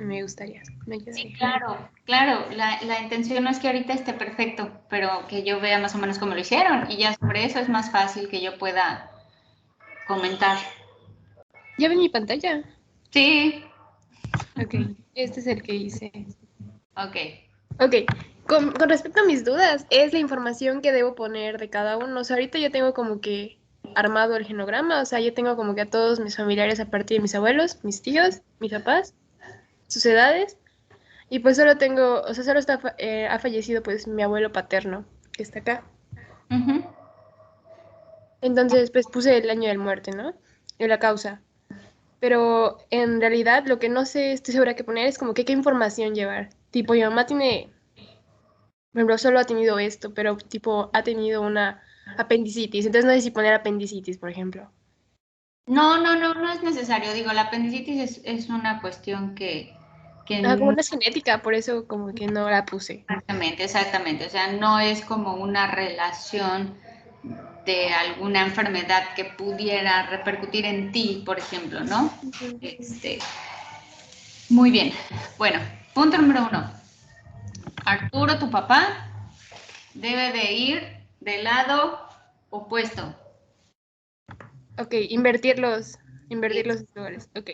me gustaría, me Sí, ayudaría. claro, claro. La intención no es que ahorita esté perfecto, pero que yo vea más o menos cómo lo hicieron y ya sobre eso es más fácil que yo pueda comentar. ¿Ya ven mi pantalla? Sí, Ok, este es el que hice. ok. Ok, con respecto a mis dudas, es la información que debo poner de cada uno. O sea, ahorita yo tengo como que armado el genograma, o sea, yo tengo como que a todos mis familiares a partir de mis abuelos, mis tíos, mis papás, sus edades, y pues solo tengo, o sea, solo ha fallecido pues mi abuelo paterno, que está acá. Ujú. Entonces, pues puse el año de muerte, ¿no? Y la causa. Pero en realidad lo que no sé, estoy segura que poner es como que qué información llevar. Tipo, mi mamá tiene, por ejemplo, solo ha tenido esto, pero tipo ha tenido una apendicitis. Entonces no sé si poner apendicitis, por ejemplo. No, no, no, no es necesario. Digo, la apendicitis es una cuestión que Como no, no es genética, por eso como que no la puse. exactamente, exactamente. O sea, no es como una relación de alguna enfermedad que pudiera repercutir en ti, por ejemplo, ¿no? Ujú. Muy bien. Bueno, punto número 1. Arturo, tu papá, debe de ir del lado opuesto. Ok, invertir Es- los lugares. Ok,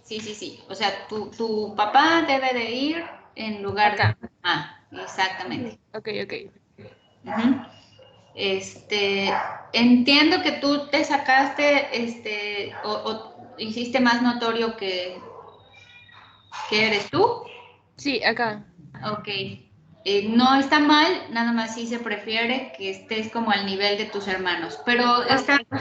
Sí, sí, sí. O sea, tu papá debe de ir en lugar de acá. tu mamá. Ujú. Exactamente. Ok, ok. Ujú. Entiendo que tú te sacaste, o hiciste más notorio que eres tú. Sí, acá. Ok. No está mal, nada más sí se prefiere que estés como al nivel de tus hermanos, pero Ah, está, o ok.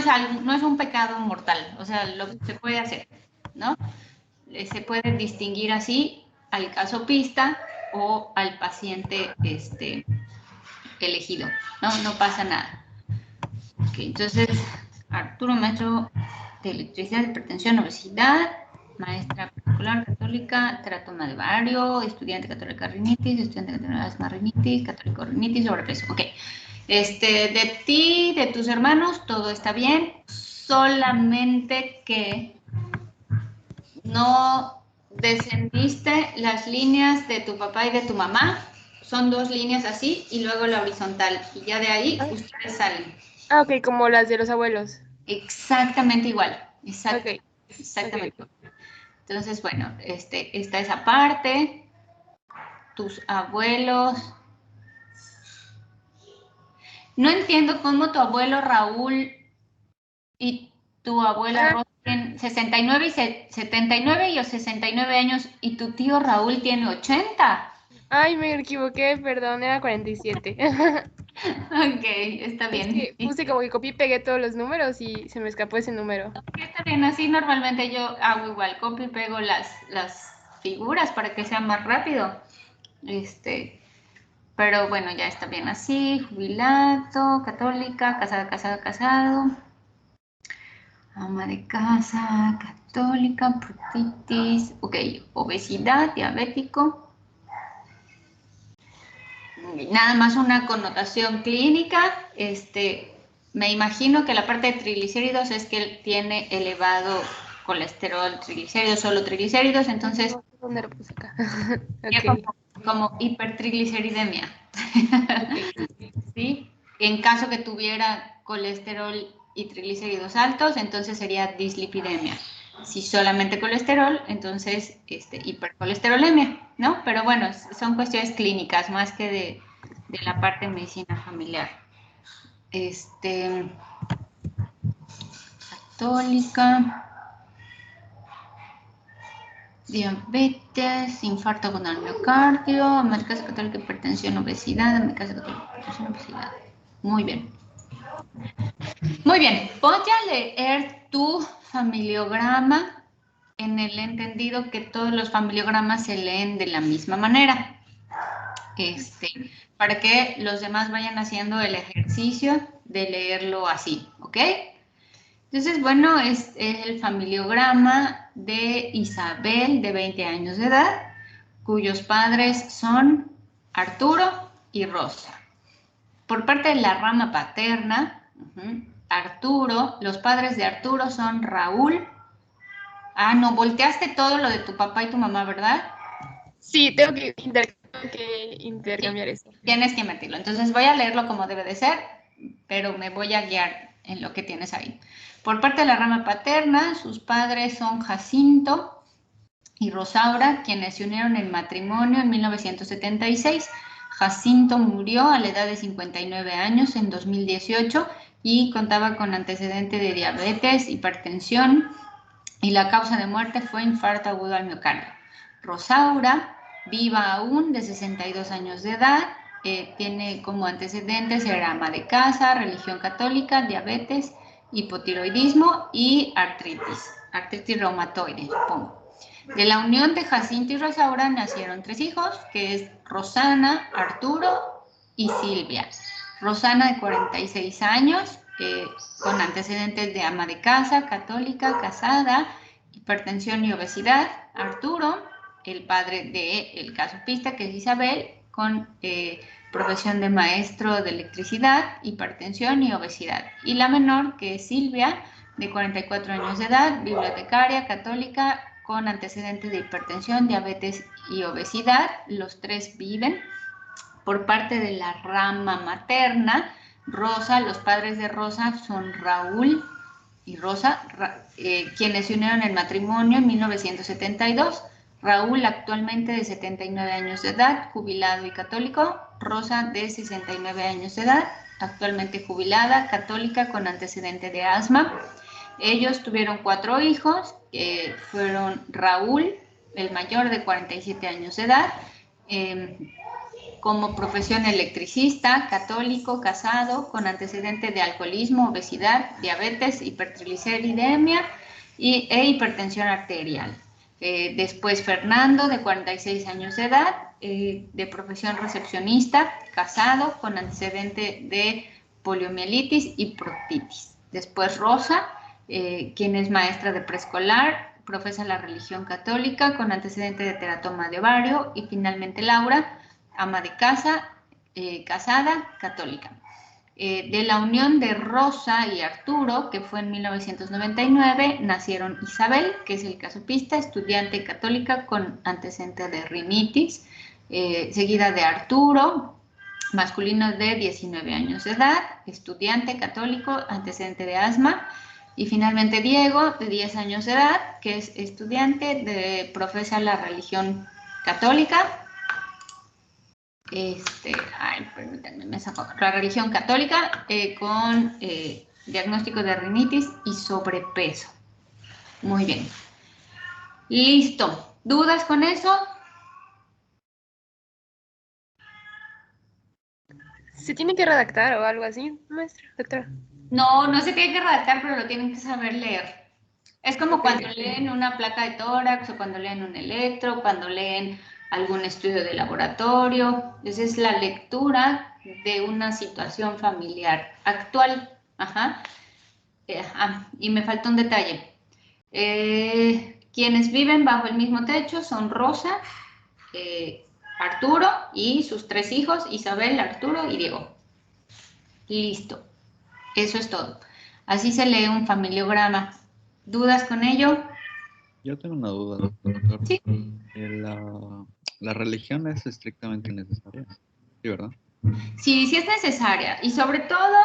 sea, no es un pecado mortal, o sea, lo se puede hacer, ¿no? Se puede distinguir así al casopista o al paciente elegido, ¿no? No pasa nada. Ok, entonces, Arturo, maestro de electricidad, hipertensión, obesidad, maestra particular católica, teratoma de Vario, estudiante católica rinitis, estudiante católica asma rinitis, católico rinitis, sobrepeso. Ok, de ti, de tus hermanos, todo está bien, solamente que no descendiste las líneas de tu papá y de tu mamá, son dos líneas así y luego la horizontal, y ya de ahí Ah, ustedes salen. ok, como las de los abuelos. Exactamente igual, Ok, ok, exactamente ok. igual. Entonces, bueno, está esa parte, tus abuelos. No entiendo cómo tu abuelo Raúl y tu abuela Ah, Rosa tienen 69 y 79 y 69 años y tu tío Raúl tiene 80. ay, me equivoqué, perdón, era 47. Ok, está Es bien. que puse como que copié y pegué todos los números y se me escapó ese número. Está bien, así normalmente yo hago igual, copio y pego las figuras para que sea más rápido. Este, Pero bueno, ya está bien así, jubilado, católica, casada, casada, casado, ama de casa, católica, proctitis, ok, obesidad, diabético, nada más una connotación clínica, me imagino que la parte de triglicéridos es que él tiene elevado colesterol, triglicéridos, solo triglicéridos, entonces No sé dónde lo puse acá. ya Ok, como hipertrigliceridemia. ok. ¿Sí? En caso que tuviera colesterol y triglicéridos altos, entonces sería dislipidemia. Si solamente colesterol, entonces hipercolesterolemia, ¿no? Pero bueno, son cuestiones clínicas más que de la parte de medicina familiar. Católica, diabetes, infarto con el miocardio, América Católica, hipertensión, obesidad, América Católica, hipertensión, obesidad. Muy bien. Muy bien, voy a leer tu familiograma en el entendido que todos los familiogramas se leen de la misma manera, para que los demás vayan haciendo el ejercicio de leerlo así, ¿ok? Entonces, bueno, es el familiograma de Isabel, de 20 años de edad, cuyos padres son Arturo y Rosa. Por parte de la rama paterna, Arturo, los padres de Arturo son Raúl, Ah, no, volteaste todo lo de tu papá y tu mamá, ¿verdad? Sí, tengo que Sí, intercambiar eso. tienes que meterlo. Entonces voy a leerlo como debe de ser, pero me voy a guiar en lo que tienes ahí. Por parte de la rama paterna, sus padres son Jacinto y Rosaura, quienes se unieron en matrimonio en 1976. Jacinto murió a la edad de 59 años en 2018 y contaba con antecedente de diabetes, hipertensión, y la causa de muerte fue infarto agudo al miocardio. Rosaura, viva aún, de 62 años de edad, tiene como antecedentes ser ama de casa, religión católica, diabetes, hipotiroidismo y artritis reumatoide, supongo. De la unión de Jacinto y Rosaura nacieron 3 hijos, que es Rosana, Arturo y Silvia. Rosana, de 46 años, con antecedentes de ama de casa, católica, casada, hipertensión y obesidad. Arturo, el padre del caso pista, que es Isabel, con profesión de maestro de electricidad, hipertensión y obesidad. Y la menor, que es Silvia, de 44 años de edad, bibliotecaria, católica, con antecedentes de hipertensión, diabetes y obesidad. Los 3 viven. Por parte de la rama materna, Rosa, los padres de Rosa son Raúl y Rosa, quienes se unieron en matrimonio en 1972. Raúl, actualmente de 79 años de edad, jubilado y católico. Rosa, de 69 años de edad, actualmente jubilada, católica, con antecedente de asma. Ellos tuvieron 4 hijos, que fueron Raúl, el mayor, de 47 años de edad, como profesión electricista, católico, casado, con antecedente de alcoholismo, obesidad, diabetes, hipertrigliceridemia e hipertensión arterial. Después Fernando, de 46 años de edad, de profesión recepcionista, casado, con antecedente de poliomielitis y proctitis. Después Rosa, quien es maestra de preescolar, profesa la religión católica, con antecedente de teratoma de ovario. Y finalmente Laura, ama de casa, casada, católica. De la unión de Rosa y Arturo, que fue en 1999, nacieron Isabel, que es el caso pista, estudiante católica con antecedente de rinitis, seguida de Arturo, masculino de 19 años de edad, estudiante católico, antecedente de asma. Y finalmente Diego, de 10 años de edad, que es estudiante, profesa la religión católica. Permítanme, me saco la religión católica, con diagnóstico de rinitis y sobrepeso. Muy bien. Listo. ¿Dudas con eso? ¿Se tiene que redactar o algo así, maestra, doctora? No, no se tiene que redactar, pero lo tienen que saber leer. Es como Okay. cuando leen una placa de tórax o cuando leen un electro, cuando leen algún estudio de laboratorio. Esa es la lectura de una situación familiar actual. Ajá. Y me falta un detalle. Quienes viven bajo el mismo techo son Rosa, Arturo y sus 3 hijos, Isabel, Arturo y Diego. Listo. Eso es todo. Así se lee un familiograma. ¿Dudas con ello? Yo tengo una duda, doctor. Sí. La religión es estrictamente innecesaria, ¿sí, verdad? Sí, sí es necesaria. Y sobre todo,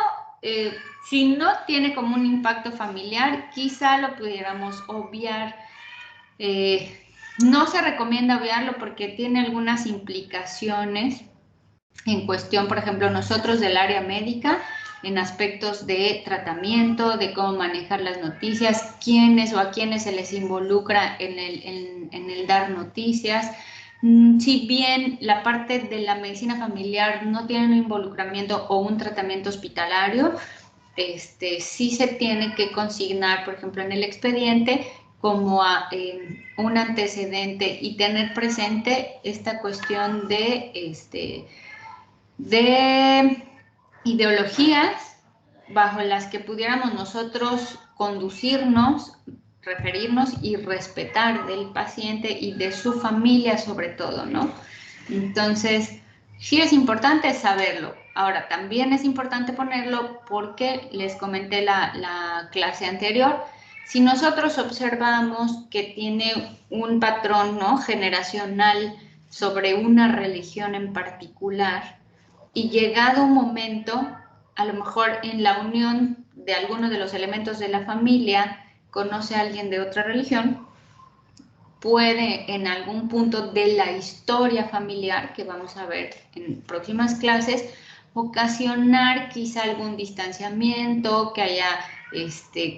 si no tiene como un impacto familiar, quizá lo pudiéramos obviar. No se recomienda obviarlo porque tiene algunas implicaciones en cuestión, por ejemplo, nosotros del área médica, en aspectos de tratamiento, de cómo manejar las noticias, quiénes o a quiénes se les involucra en el dar noticias. Si bien la parte de la medicina familiar no tiene un involucramiento o un tratamiento hospitalario, sí se tiene que consignar, por ejemplo, en el expediente como un antecedente y tener presente esta cuestión de ideologías bajo las que pudiéramos nosotros conducirnos, referirnos y respetar del paciente y de su familia sobre todo, ¿no? Entonces, sí es importante saberlo. Ahora, también es importante ponerlo porque les comenté la clase anterior Si nosotros observamos que tiene un patrón, ¿no?, generacional sobre una religión en particular, y llegado un momento, a lo mejor en la unión de alguno de los elementos de la familia, conoce a alguien de otra religión, puede en algún punto de la historia familiar, que vamos a ver en próximas clases, ocasionar quizá algún distanciamiento, que haya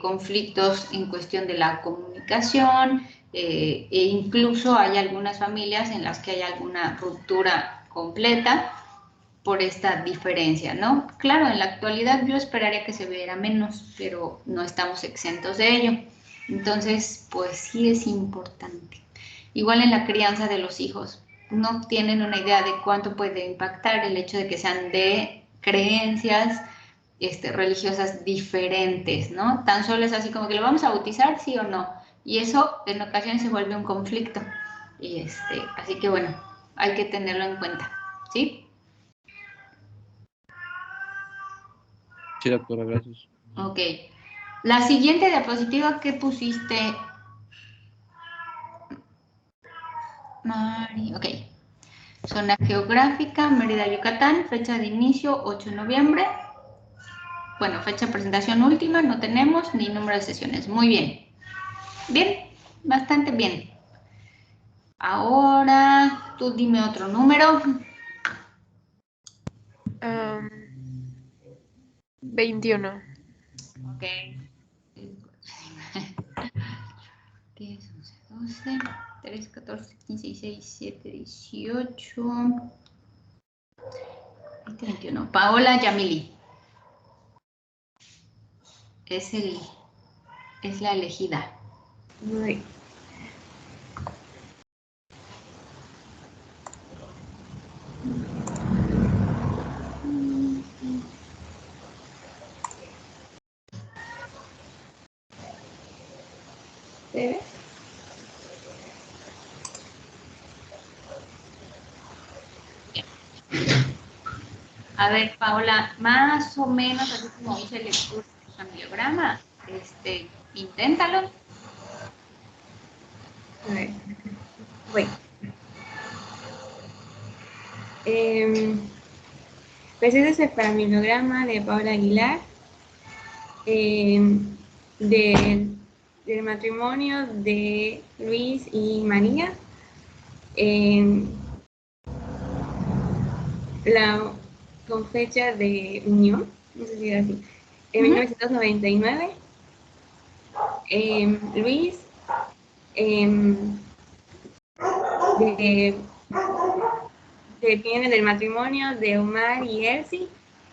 conflictos en cuestión de la comunicación, e incluso hay algunas familias en las que hay alguna ruptura completa por esta diferencia, ¿no? Claro, en la actualidad yo esperaría que se viera menos, pero no estamos exentos de ello. Entonces, pues sí es importante. Igual en la crianza de los hijos, no tienen una idea de cuánto puede impactar el hecho de que sean de creencias religiosas diferentes, ¿no? Tan solo es así como que lo vamos a bautizar, sí o no. Y eso en ocasiones se vuelve un conflicto. Y así que bueno, hay que tenerlo en cuenta, ¿sí? Sí, doctora, gracias. Ok. La siguiente diapositiva que pusiste, Mari, ok. Zona geográfica, Mérida, Yucatán, fecha de inicio 8 de noviembre. Bueno, fecha de presentación última, no tenemos, ni número de sesiones. Muy bien. Bien, bastante bien. Ahora, tú dime otro número. 21. Ok. 10, 11, 12, 13, 14, 15, 16, 17, 18, 20, 21. Paola Yamili. Es la elegida. Muy. ¿Se ve? A ver, Paola, más o menos así como hice lectura del angiograma, inténtalo. A ver. Voy. Pues ese es el familiograma de Paola Aguilar, del matrimonio de Luis y María. Con fecha de unión, no sé si era así, en 1999. Luis, viene del matrimonio de Omar y Elsie,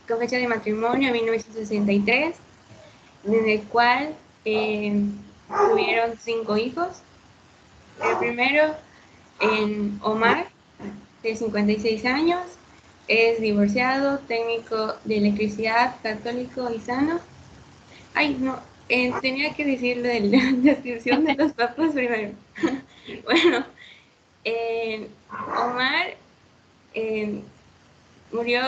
con fecha de matrimonio en 1963, en el cual tuvieron 5 hijos. El primero, Omar, de 56 años, es divorciado, técnico de electricidad, católico y sano. Ay, no, tenía que decirle la descripción de los papás primero. Bueno, Omar murió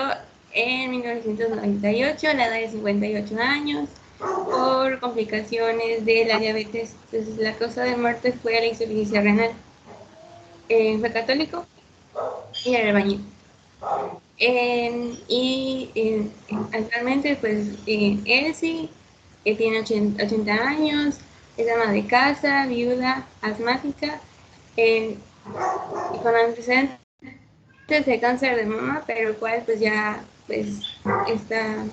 en 1998, a la edad de 58 años, por complicaciones de la diabetes. Entonces, la causa de muerte fue la insuficiencia renal. Fue católico y era albañil. Actualmente, pues, Elsie, que tiene 80 años, es ama de casa, viuda, asmática, con antecedentes de cáncer de mama, pero el cual pues ya pues está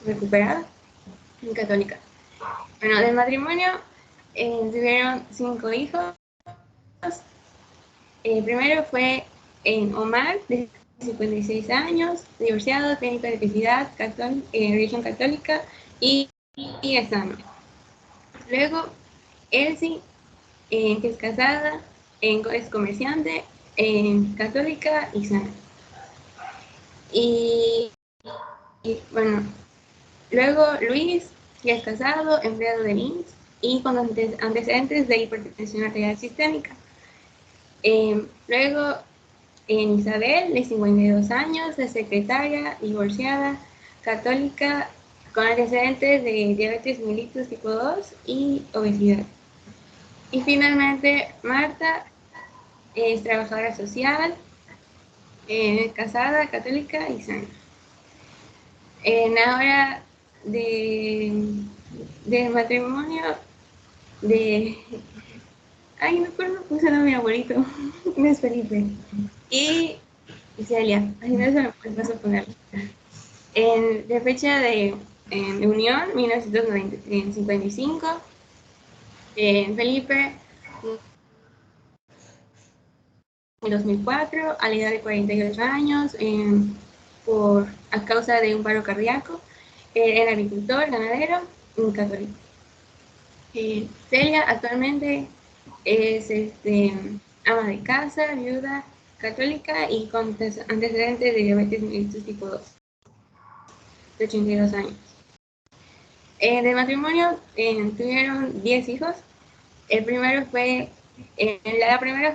recuperada, católica. Bueno, del matrimonio tuvieron 5 hijos. Primero fue Omar, de 56 años, divorciado, técnico de electricidad, religión católica y sano. Luego, Elsie, que es casada, es comerciante, católica y sana. Y bueno, luego Luis, que es casado, empleado del IMSS y con antecedentes de hipertensión arterial sistémica. Luego, Isabel, de 52 años, es secretaria, divorciada, católica, con antecedentes de diabetes mellitus tipo 2 y obesidad. Y finalmente, Marta es trabajadora social, casada, católica y sana. Ahora de matrimonio, ay, no puse el nombre de mi abuelito, no es Felipe. Y Celia, ay, no se me pasó a ponerlo. De fecha de unión, 1955. Felipe, en 2004, a la edad de 48 años, a causa de un paro cardíaco. Era agricultor, ganadero y católico. Celia actualmente es ama de casa, viuda, católica y con antecedentes de diabetes mellitus tipo 2, de 82 años. De matrimonio tuvieron 10 hijos. La primera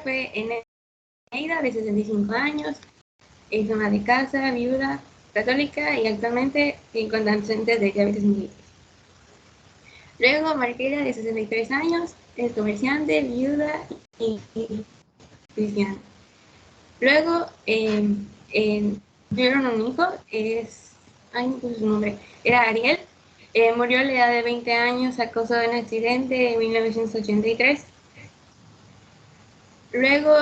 fue Eneida, de 65 años, es ama de casa, viuda, católica y actualmente con antecedentes de diabetes mellitus. Luego Marquela, de 63 años, es comerciante, viuda y cristiana. Luego tuvieron un hijo, no puse su nombre, era Ariel. Murió a la edad de 20 años a causa de un accidente en 1983. Luego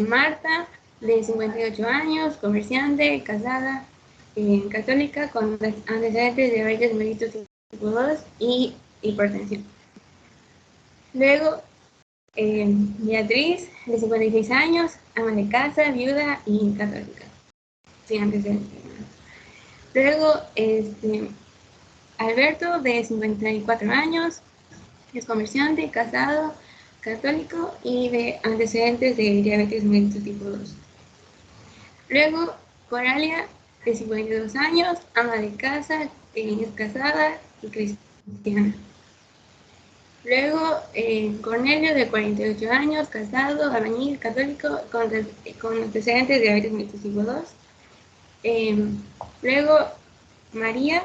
Marta, de 58 años, comerciante, casada, católica, con antecedentes de diabetes mellitus tipo 2 y hipertensión. Luego Beatriz, de 56 años, ama de casa, viuda y católica, sin antecedentes. Luego Alberto, de 54 años, es comerciante, casado, católico y de antecedentes de diabetes mellitus tipo 2. Luego Coralia, de 52 años, ama de casa, es casada y cristiana. Luego Cornelio, de 48 años, casado, albañil, católico, con antecedentes de diabetes mellitus tipo 2. Luego María,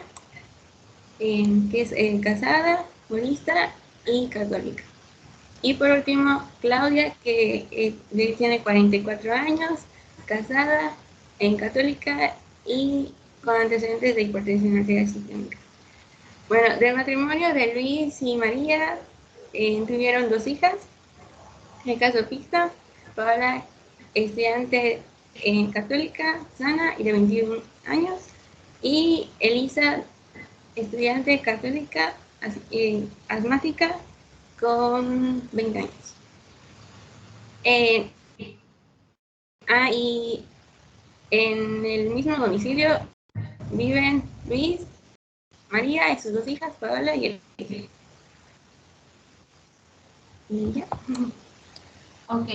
que es casada, budista y católica. Y por último, Claudia, que tiene 44 años, casada, católica y con antecedentes de hipertensión arterial sistémica. Bueno, del matrimonio de Luis y María tuvieron 2 hijas. En el caso Pista, Paola, estudiante católica, sana y de 21 años. Y Elisa, estudiante católica, asmática, con 20 años. Y en el mismo domicilio viven Luis, María y sus 2 hijas, Paola y el. Y ya. Ok.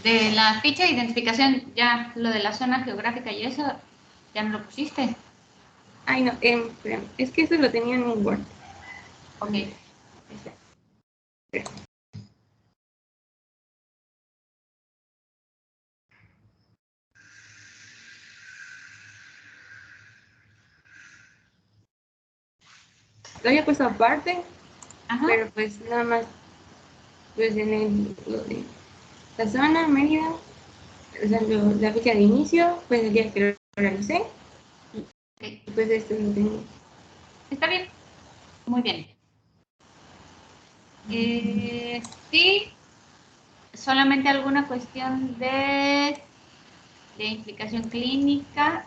De la ficha de identificación, ya lo de la zona geográfica y eso, ¿ya me lo pusiste? Ay, no, es que eso lo tenía en un Word. Ok. Lo había puesto aparte, Ajá. pero pues nada más, pues en lo de la zona, Mérida, o sea, la fecha de inicio, pues el día que lo realicé, Okay. y pues esto lo tengo. Está bien. Muy bien. Sí, solamente alguna cuestión de implicación clínica.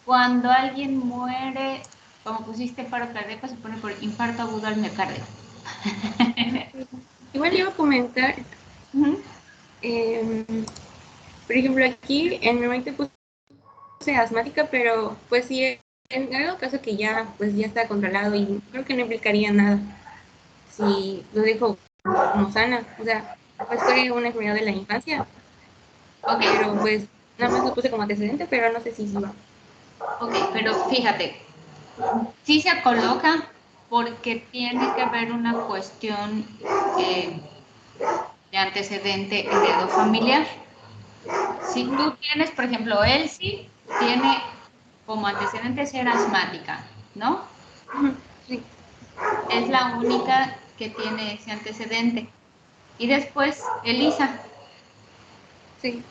Cuando alguien muere, como pusiste paro cardíaco, se pone por infarto agudo al miocardio. Igual iba a comentar, por ejemplo, aquí en mi mente puse asmática, pero pues sí, en dado caso que ya, pues ya está controlado y creo que no implicaría nada si lo dejo como sana, o sea, pues fue una enfermedad de la infancia, Ok. pero pues nada más lo puse como antecedente, pero no sé si va. Ok, pero fíjate, sí se coloca porque tiene que haber una cuestión de antecedente heredofamiliar. Si tú tienes, por ejemplo, Elsie tiene como antecedente ser asmática ¿no? Sí, Es la única que tiene ese antecedente. Y después, Elisa, sí.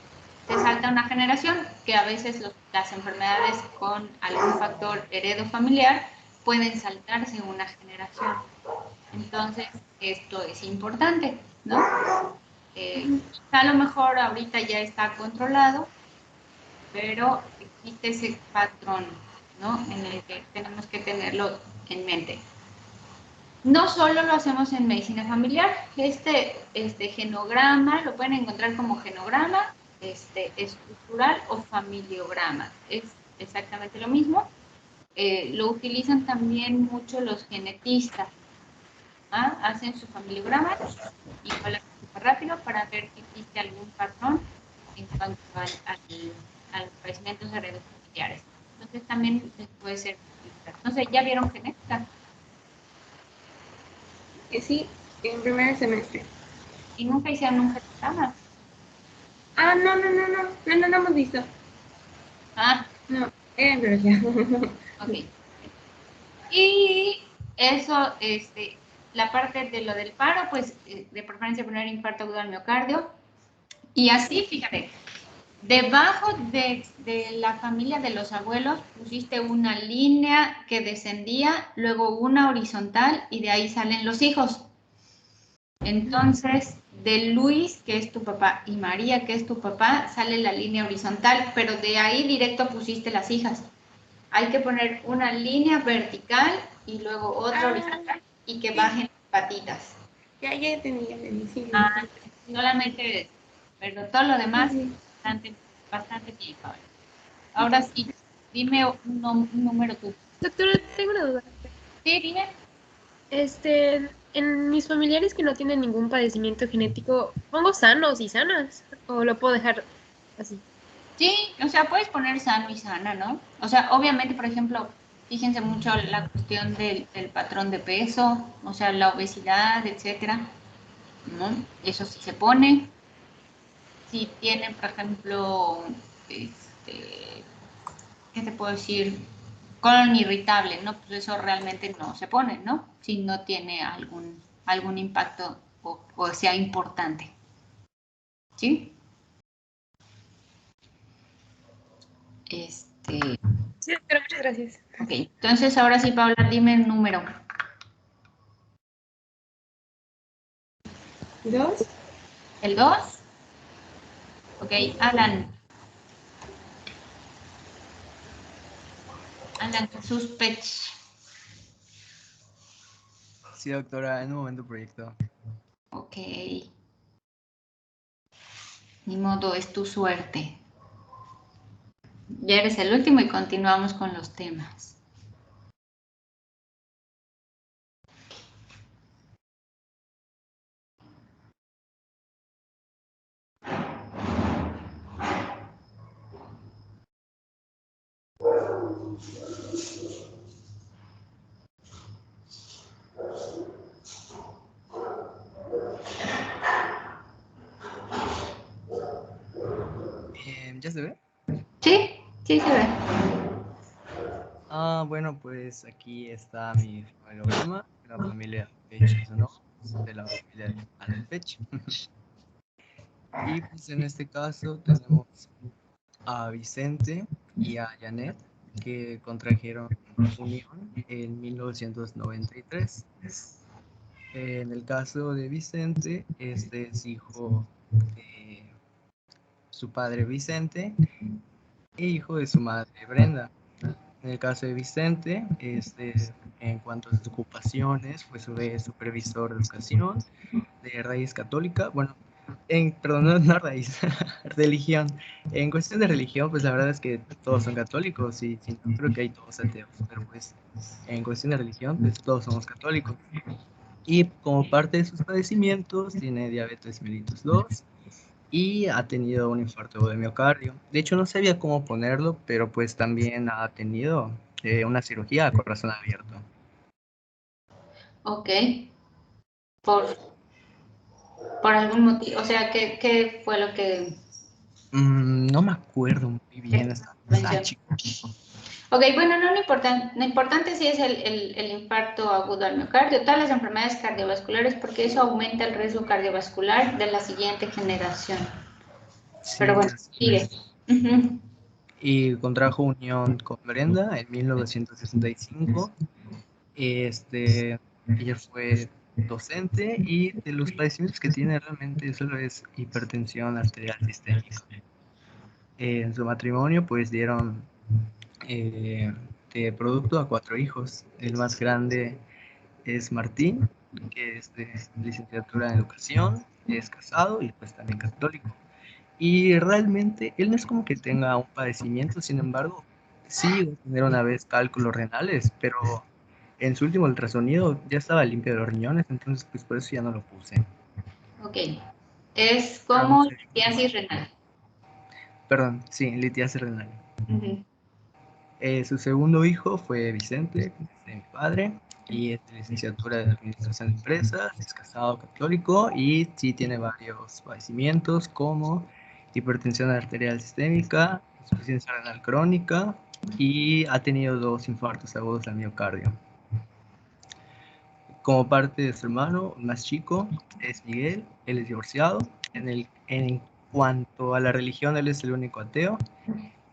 te salta una generación, que a veces las enfermedades con algún factor heredofamiliar pueden saltarse una generación. Entonces, esto es importante, ¿no? A lo mejor ahorita ya está controlado, pero existe ese patrón, ¿no? En el que tenemos que tenerlo en mente. No solo lo hacemos en medicina familiar, este genograma lo pueden encontrar como genograma estructural o familiograma. Es exactamente lo mismo. Lo utilizan también mucho los genetistas. Hacen su familiograma y lo hacen súper rápido para ver si existe algún patrón en cuanto a los padecimientos heredofamiliares. Entonces también puede ser. No sé, ¿ya vieron genética? Sí, en primer semestre. Y nunca hicieron un genograma. Ah, no hemos visto. No, era en biología. Ok. Y eso, la parte de lo del paro, pues de preferencia primer infarto agudo al miocardio. Y así, fíjate, debajo de la familia de los abuelos pusiste una línea que descendía, luego una horizontal y de ahí salen los hijos. Entonces, de Luis, que es tu papá, y María, que es tu papá, sale la línea horizontal, pero de ahí directo pusiste las hijas. Hay que poner una línea vertical y luego otra horizontal y que bajen las patitas. Ya entendí, sí. Solamente eso, pero todo lo demás Sí. bastante bien, Paola. Ahora sí, dime un número tú. Doctora, tengo una duda. Sí, dime. En mis familiares que no tienen ningún padecimiento genético, ¿pongo sanos y sanas? ¿O lo puedo dejar así? Sí, o sea, puedes poner sano y sana, ¿no? O sea, obviamente, por ejemplo, fíjense mucho la cuestión del patrón de peso, o sea, la obesidad, etcétera, ¿no? Eso sí se pone. Si tienen, por ejemplo, ¿qué te puedo decir? Colon irritable, ¿no? Pues eso realmente no se pone, ¿no? Si no tiene algún impacto o sea importante. ¿Sí? Sí, doctora, muchas gracias. Ok, entonces ahora sí, Paula, dime el número. 2. ¿El 2? Ok, Alan. Alan Jesús Pech. Sí, doctora, en un momento proyecto. Ok. Ni modo, es tu suerte. Ya eres el último y continuamos con los temas. ¿Ya se ve? Sí, sí se ve. Bueno, pues aquí está mi familiograma de la familia Pech, ¿no? De la familia de Alan Pech. Y pues en este caso tenemos a Vicente y a Janet, que contrajeron unión en 1993. En el caso de Vicente, este es hijo de su padre Vicente e hijo de su madre Brenda. En el caso de Vicente, en cuanto a sus ocupaciones, fue supervisor de educación de raíz católica. Bueno, perdón, no raíz, religión. En cuestión de religión, pues la verdad es que todos son católicos y no creo que hay todos ateos, pero pues en cuestión de religión, pues todos somos católicos. Y como parte de sus padecimientos, tiene diabetes mellitus 2 y ha tenido un infarto de miocardio. De hecho, no sabía cómo ponerlo, pero pues también ha tenido una cirugía a corazón abierto. Ok. Por algún motivo. O sea, ¿qué fue lo que... No me acuerdo muy bien, estaba chico. Ok, bueno, no lo importante, lo importante sí es el infarto agudo al miocardio, todas las enfermedades cardiovasculares, porque eso aumenta el riesgo cardiovascular de la siguiente generación. Pero Sí, bueno, así sigue. es. Ujú. Y contrajo unión con Brenda en 1965. Ella fue docente y de los padecimientos que tiene realmente solo es hipertensión arterial sistémica. En su matrimonio pues dieron de producto a 4 hijos. El más grande es Martín, que es de licenciatura en educación, es casado y pues también católico. Y realmente él no es como que tenga un padecimiento, sin embargo, sí iba a tener una vez cálculos renales, pero en su último ultrasonido ya estaba limpio de los riñones, entonces pues por eso ya no lo puse. Ok, es Pero no como sé. litiasis renal. Perdón, sí, litiasis renal. Ujú. Su segundo hijo fue Vicente, de mi padre, y es de licenciatura de Administración de Empresas, es casado, católico y sí tiene varios padecimientos como hipertensión arterial sistémica, insuficiencia renal crónica y ha tenido 2 infartos agudos al miocardio. Como parte de su hermano más chico es Miguel, él es divorciado. En cuanto a la religión, él es el único ateo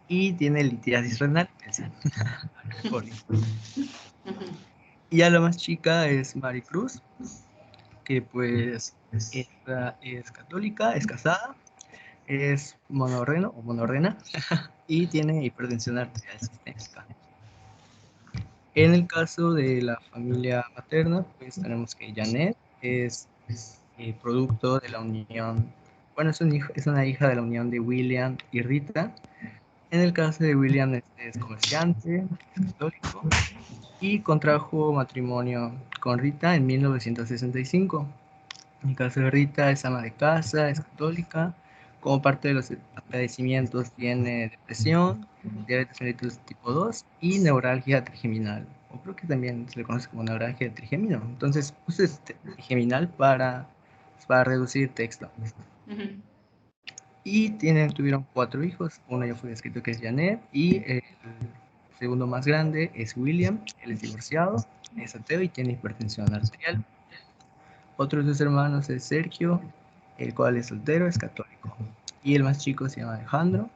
y tiene litiasis renal. Sí. Y a la más chica es Maricruz, que pues esta es católica, es casada, es monorreno o monorrena y tiene hipertensión arterial sistémica. En el caso de la familia materna, pues tenemos que Janet es producto de la unión, bueno, es una hija de la unión de William y Rita. En el caso de William es comerciante, es católico y contrajo matrimonio con Rita en 1965. En el caso de Rita es ama de casa, es católica. Como parte de los padecimientos tiene depresión, diabetes mellitus tipo 2 y neuralgia trigeminal. O creo que también se le conoce como neuralgia trigémino. Entonces puse trigeminal para reducir texto. Ujú. Y tuvieron 4 hijos. Uno ya fue descrito que es Janet y el segundo más grande es William. Él es divorciado, es ateo y tiene hipertensión arterial. Otro de sus hermanos es Sergio, el cual es soltero, es católico. Y el más chico se llama Alejandro,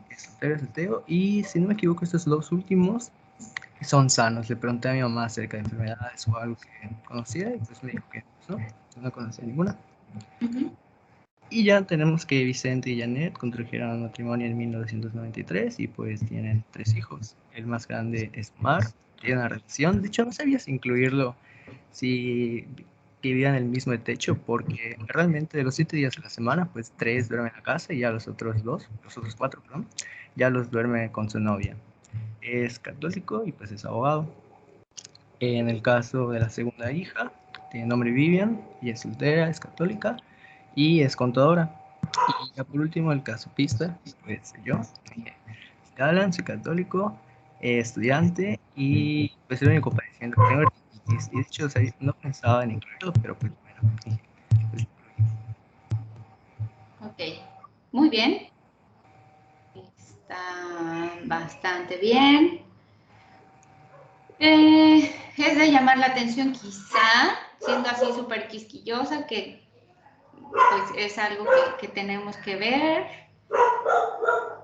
es soltero, es ateo. Y si no me equivoco, estos 2 últimos son sanos. Le pregunté a mi mamá acerca de enfermedades o algo que conociera y pues me dijo que pues, no conocía ninguna. Ujú. Y ya tenemos que Vicente y Janet contrajeron matrimonio en 1993 y pues tienen 3 hijos. El más grande es Mar, tiene una relación. De hecho, no sabías incluirlo si vivían en el mismo techo, porque realmente de los 7 días de la semana, pues 3 duermen en la casa y ya los otros 4, perdón, ya los duerme con su novia. Es católico y pues es abogado. En el caso de la segunda hija, tiene nombre Vivian y es soltera, es católica y es contadora. Y ya por último, el caso pista, pues yo, soy Alan, soy católico, estudiante y pues el único padeciendo que tengo artritis. Y de hecho, o sea, no pensaba en incluirlo, pero pues bueno, pues, Ok, muy bien. Está bastante bien. Es de llamar la atención quizá, siendo así súper quisquillosa, que pues es algo que tenemos que ver.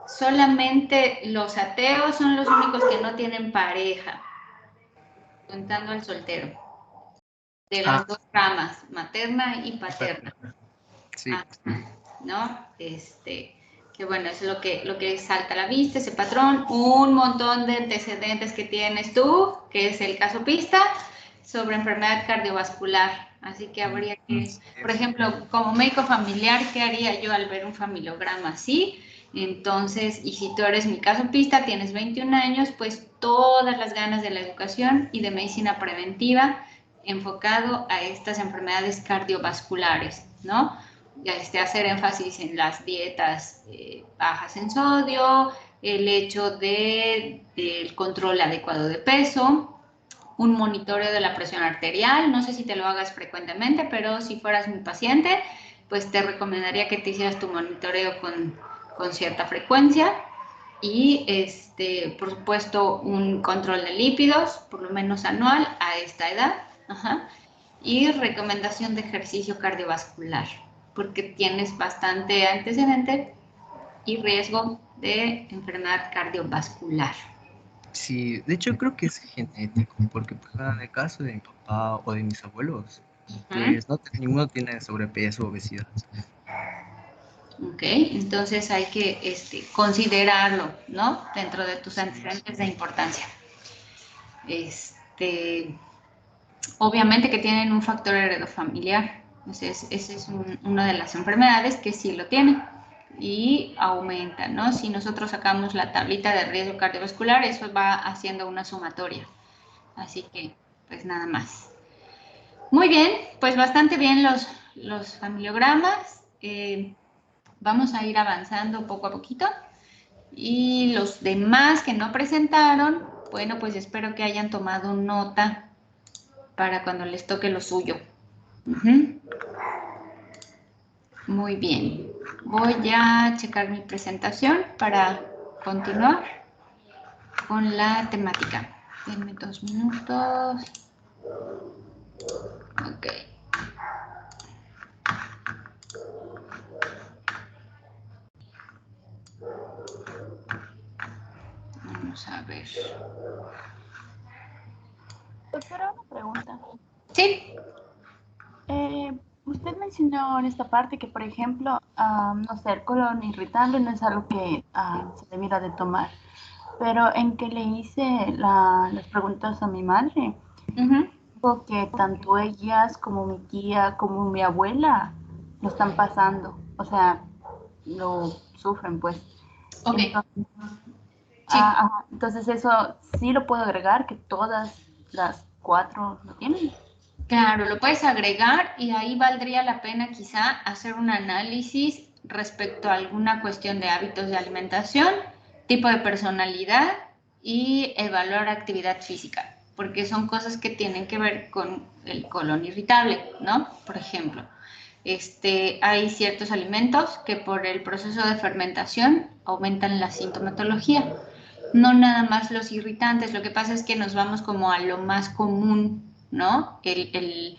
Solamente los ateos son los únicos que no tienen pareja, contando al soltero, de las dos ramas, materna y paterna. sí. Ajá, ¿no? Que bueno, es lo que salta a la vista, ese patrón, un montón de antecedentes que tienes tú, que es el caso pista, sobre enfermedad cardiovascular. Así que habría que, por ejemplo, como médico familiar, ¿qué haría yo al ver un familiograma así? Entonces, y si tú eres mi caso pista, tienes 21 años, pues todas las ganas de la educación y de medicina preventiva enfocado a estas enfermedades cardiovasculares, ¿no? Hacer énfasis en las dietas bajas en sodio, el hecho del control adecuado de peso, un monitoreo de la presión arterial. No sé si te lo hagas frecuentemente, pero si fueras mi paciente, pues te recomendaría que te hicieras tu monitoreo con cierta frecuencia. y por supuesto un control de lípidos, por lo menos anual a esta edad. Ajá. Y recomendación de ejercicio cardiovascular, porque tienes bastante antecedente y riesgo de enfermedad cardiovascular. Sí, de hecho creo que es genético, porque pues, en el caso de mi papá o de mis abuelos, pues ninguno tiene sobrepeso o obesidad. Ok, entonces hay que considerarlo, ¿no? Dentro de tus antecedentes de importancia. Obviamente que tienen un factor heredofamiliar. Esa es una de las enfermedades que sí lo tienen y aumenta, ¿no? Si nosotros sacamos la tablita de riesgo cardiovascular, eso va haciendo una sumatoria. Así que, pues nada más. Muy bien, pues bastante bien los familiogramas. Vamos a ir avanzando poco a poquito. Y los demás que no presentaron, bueno, pues espero que hayan tomado nota para cuando les toque lo suyo. Muy bien. Voy a checar mi presentación para continuar con la temática. Denme 2 minutos. Ok. Vamos a ver. Doctora, una pregunta. Sí. Usted mencionó en esta parte que, por ejemplo, no sé, el colon irritable no es algo que se debiera de tomar, pero en que le hice las preguntas a mi madre, dijo que tanto ellas como mi tía como mi abuela lo están pasando, o sea, lo sufren, pues. Ok. Entonces, Sí. entonces eso sí lo puedo agregar, que todas las 4 lo tienen. Claro, lo puedes agregar y ahí valdría la pena quizá hacer un análisis respecto a alguna cuestión de hábitos de alimentación, tipo de personalidad y evaluar actividad física, porque son cosas que tienen que ver con el colon irritable, ¿no? Por ejemplo, hay ciertos alimentos que por el proceso de fermentación aumentan la sintomatología. No nada más los irritantes, lo que pasa es que nos vamos como a lo más común, ¿no? El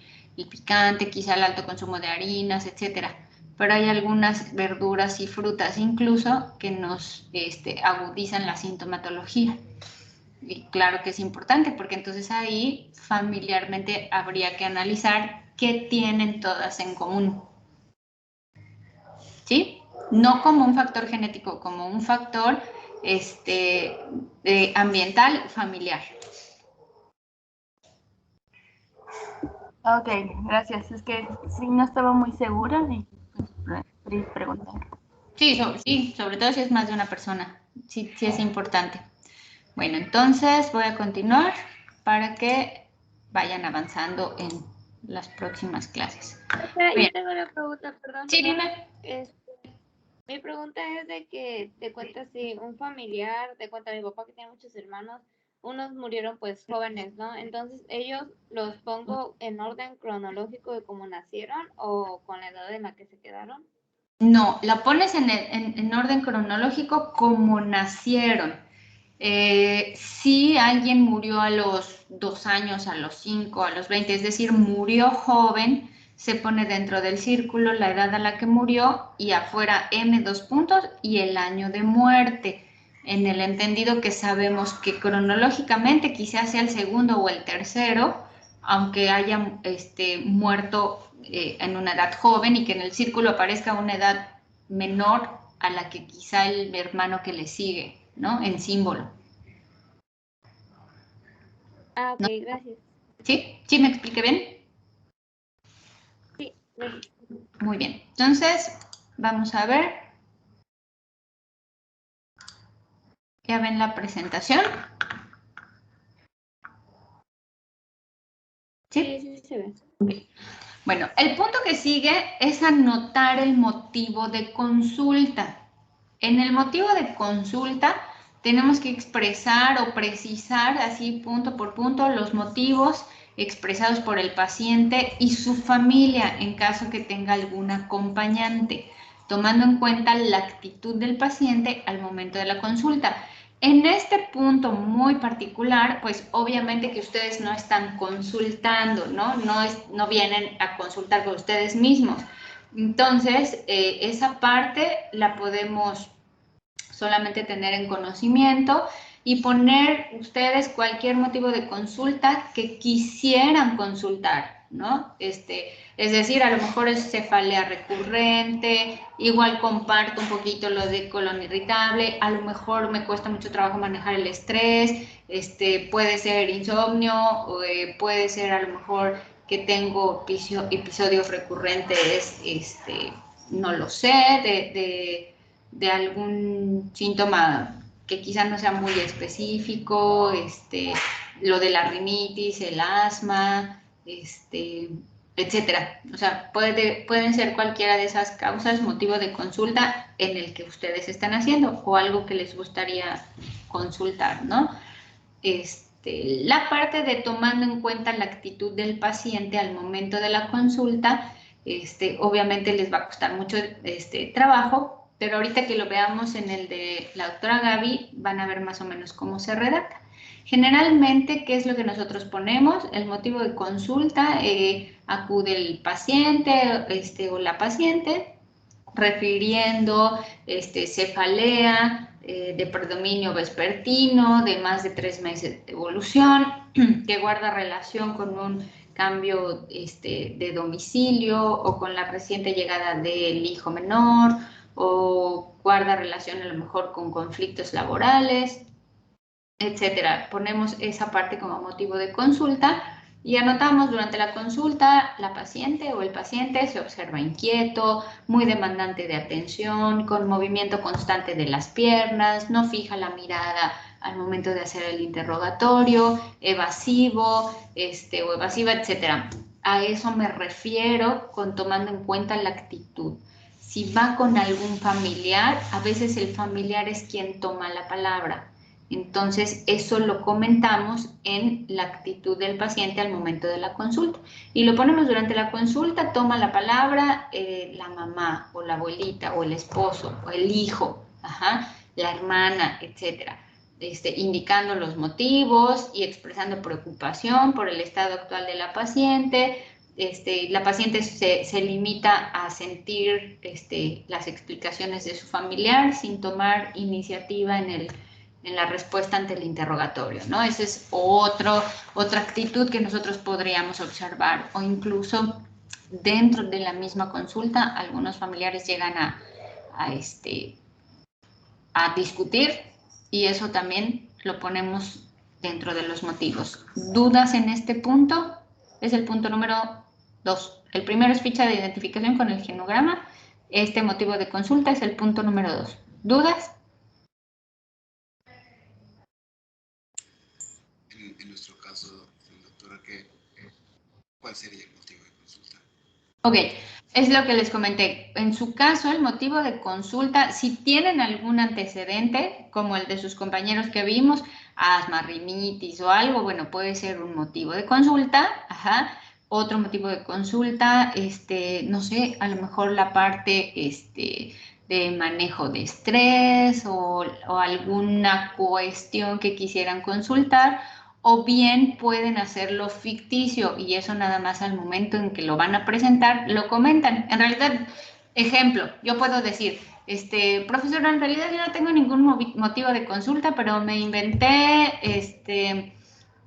picante, quizá el alto consumo de harinas, etcétera. Pero hay algunas verduras y frutas incluso que nos agudizan la sintomatología. Y claro que es importante porque entonces ahí familiarmente habría que analizar qué tienen todas en común. ¿Sí? No como un factor genético, como un factor ambiental familiar. Ok, gracias. Es que sí, no estaba muy segura y pues, preguntar. Sí, sobre todo si es más de una persona. Sí, sí es importante. Bueno, entonces voy a continuar para que vayan avanzando en las próximas clases. Yo tengo una pregunta, perdón. Sí, dime. Mi pregunta es de que te cuenta si un familiar, te cuenta mi papá que tiene muchos hermanos, unos murieron pues jóvenes, ¿no? Entonces, ¿ellos los pongo en orden cronológico de cómo nacieron o con la edad en la que se quedaron? No, la pones en orden cronológico como nacieron. Si alguien murió a los 2 años, a los 5, a los 20, es decir, murió joven, se pone dentro del círculo la edad a la que murió y afuera M 2 puntos y el año de muerte, en el entendido que sabemos que cronológicamente quizás sea el segundo o el tercero, aunque haya muerto en una edad joven y que en el círculo aparezca una edad menor a la que quizá el hermano que le sigue, ¿no? En símbolo. Ah, ok, ¿No? gracias. ¿Sí? ¿Sí me expliqué bien? Sí, gracias. Muy bien. Entonces, vamos a ver. ¿Ya ven la presentación? Sí, sí se ve. Okay. Bueno, el punto que sigue es anotar el motivo de consulta. En el motivo de consulta tenemos que expresar o precisar así punto por punto los motivos expresados por el paciente y su familia en caso que tenga algún acompañante. tomando en cuenta la actitud del paciente al momento de la consulta. En este punto muy particular, pues obviamente que ustedes no están consultando, ¿no? No vienen a consultar con ustedes mismos. Entonces, esa parte la podemos solamente tener en conocimiento y poner ustedes cualquier motivo de consulta que quisieran consultar, ¿no? Es decir, a lo mejor es cefalea recurrente, igual comparto un poquito lo de colon irritable, a lo mejor me cuesta mucho trabajo manejar el estrés, puede ser insomnio, o, puede ser a lo mejor que tengo episodios recurrentes, no lo sé, de algún síntoma que quizás no sea muy específico, lo de la rinitis, el asma, etcétera. O sea, pueden ser cualquiera de esas causas motivo de consulta en el que ustedes están haciendo o algo que les gustaría consultar, ¿no? La parte de tomando en cuenta la actitud del paciente al momento de la consulta, obviamente les va a costar mucho trabajo, pero ahorita que lo veamos en el de la doctora Gaby, van a ver más o menos cómo se redacta. Generalmente, ¿qué es lo que nosotros ponemos? El motivo de consulta, acude el paciente o la paciente, refiriendo cefalea de predominio vespertino, de más de 3 meses de evolución, que guarda relación con un cambio de domicilio o con la reciente llegada del hijo menor, o guarda relación a lo mejor con conflictos laborales, etcétera. Ponemos esa parte como motivo de consulta y anotamos durante la consulta la paciente o el paciente se observa inquieto, muy demandante de atención, con movimiento constante de las piernas, no fija la mirada al momento de hacer el interrogatorio, evasivo o evasiva, etcétera. A eso me refiero con tomando en cuenta la actitud. Si va con algún familiar, a veces el familiar es quien toma la palabra. Entonces, eso lo comentamos en la actitud del paciente al momento de la consulta. Y lo ponemos durante la consulta, toma la palabra la mamá o la abuelita o el esposo o el hijo, la hermana, etcétera. Indicando los motivos y expresando preocupación por el estado actual de la paciente. La paciente se limita a sentir las explicaciones de su familiar sin tomar iniciativa en la respuesta ante el interrogatorio, ¿no? Esa es otra actitud que nosotros podríamos observar, o incluso dentro de la misma consulta, algunos familiares llegan a discutir, y eso también lo ponemos dentro de los motivos. ¿Dudas en este punto? Es el punto número 2. El primero es ficha de identificación con el genograma. Este motivo de consulta es el punto número 2. ¿Dudas? En nuestro caso, doctora, ¿cuál sería el motivo de consulta? Ok, es lo que les comenté. En su caso, el motivo de consulta, si tienen algún antecedente, como el de sus compañeros que vimos, asma, rinitis o algo, bueno, puede ser un motivo de consulta, Otro motivo de consulta, no sé, a lo mejor la parte, de manejo de estrés o alguna cuestión que quisieran consultar, o bien pueden hacerlo ficticio y eso nada más al momento en que lo van a presentar lo comentan. En realidad, ejemplo, yo puedo decir, profesor, en realidad yo no tengo ningún motivo de consulta, pero me inventé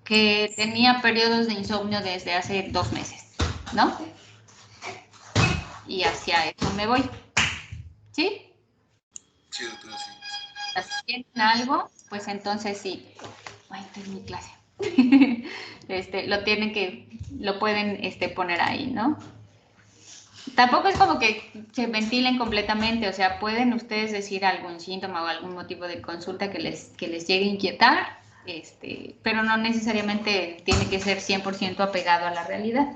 que tenía periodos de insomnio desde hace 2 meses, ¿no? Y hacia eso me voy. ¿Sí? Sí, doctora, sí. Si tienen algo, pues entonces sí. Ay, esta es mi clase. Lo pueden poner ahí, ¿no? Tampoco es como que se ventilen completamente, o sea, pueden ustedes decir algún síntoma o algún motivo de consulta que les llegue a inquietar, pero no necesariamente tiene que ser 100% apegado a la realidad.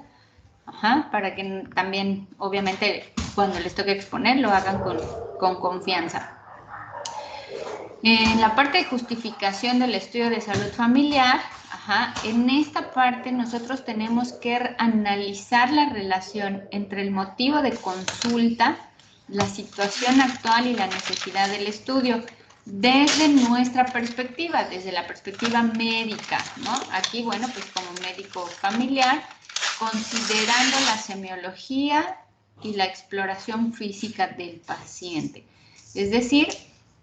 Para que también, obviamente, cuando les toque exponer, lo hagan con confianza. En la parte de justificación del estudio de salud familiar, en esta parte nosotros tenemos que analizar la relación entre el motivo de consulta la situación actual y la necesidad del estudio desde nuestra perspectiva, desde la perspectiva médica, ¿no? Aquí, bueno, pues como médico familiar, considerando la semiología y la exploración física del paciente. Es decir,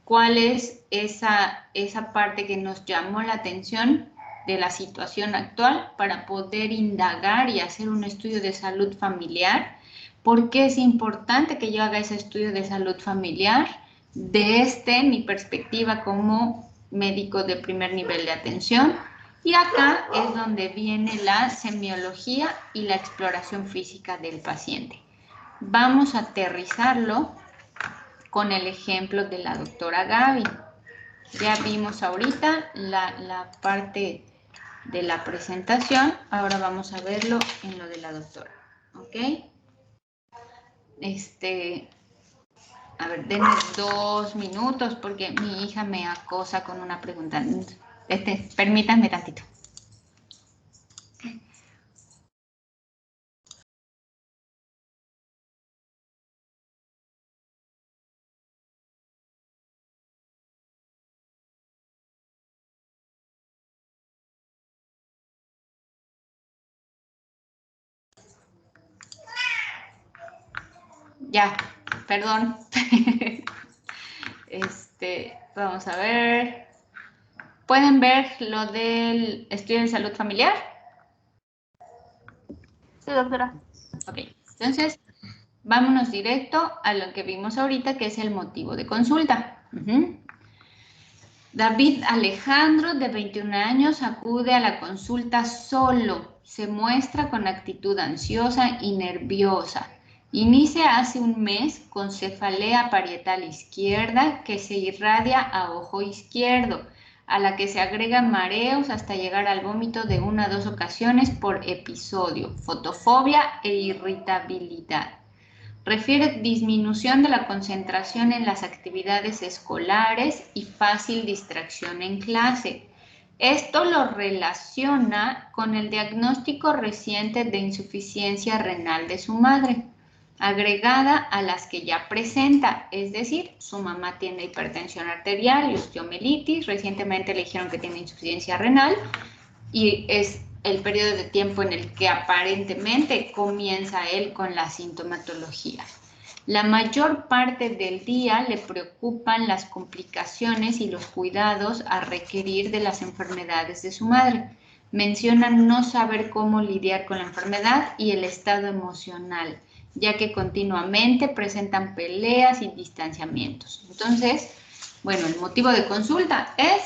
cuál es esa parte que nos llamó la atención de la situación actual para poder indagar y hacer un estudio de salud familiar. ¿Por qué es importante que yo haga ese estudio de salud familiar? Desde mi perspectiva como médico de primer nivel de atención. Y acá es donde viene la semiología y la exploración física del paciente. Vamos a aterrizarlo con el ejemplo de la doctora Gaby. Ya vimos ahorita la parte de la presentación, ahora vamos a verlo en lo de la doctora, ¿ok? A ver, denme 2 minutos porque mi hija me acosa con una pregunta. Permítanme tantito. Ya, perdón. Vamos a ver. ¿Pueden ver lo del estudio de salud familiar? Sí, doctora. Ok, entonces vámonos directo a lo que vimos ahorita, que es el motivo de consulta. David Alejandro, de 21 años, acude a la consulta solo. Se muestra con actitud ansiosa y nerviosa. Inicia hace un mes con cefalea parietal izquierda que se irradia a ojo izquierdo, a la que se agregan mareos hasta llegar al vómito de 1 a 2 ocasiones por episodio, fotofobia e irritabilidad. Refiere disminución de la concentración en las actividades escolares y fácil distracción en clase. Esto lo relaciona con el diagnóstico reciente de insuficiencia renal de su madre, agregada a las que ya presenta, es decir, su mamá tiene hipertensión arterial y osteomelitis, recientemente le dijeron que tiene insuficiencia renal y es el periodo de tiempo en el que aparentemente comienza él con la sintomatología. La mayor parte del día le preocupan las complicaciones y los cuidados a requerir de las enfermedades de su madre. Menciona no saber cómo lidiar con la enfermedad y el estado emocional, ya que continuamente presentan peleas y distanciamientos. Entonces, bueno, el motivo de consulta es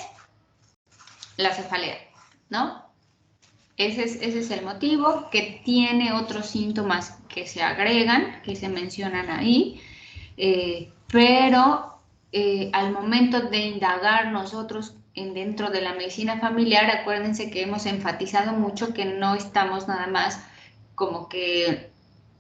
la cefalea, ¿no? Ese es el motivo, que tiene otros síntomas que se agregan, que se mencionan ahí, pero al momento de indagar nosotros dentro de la medicina familiar, acuérdense que hemos enfatizado mucho que no estamos nada más como que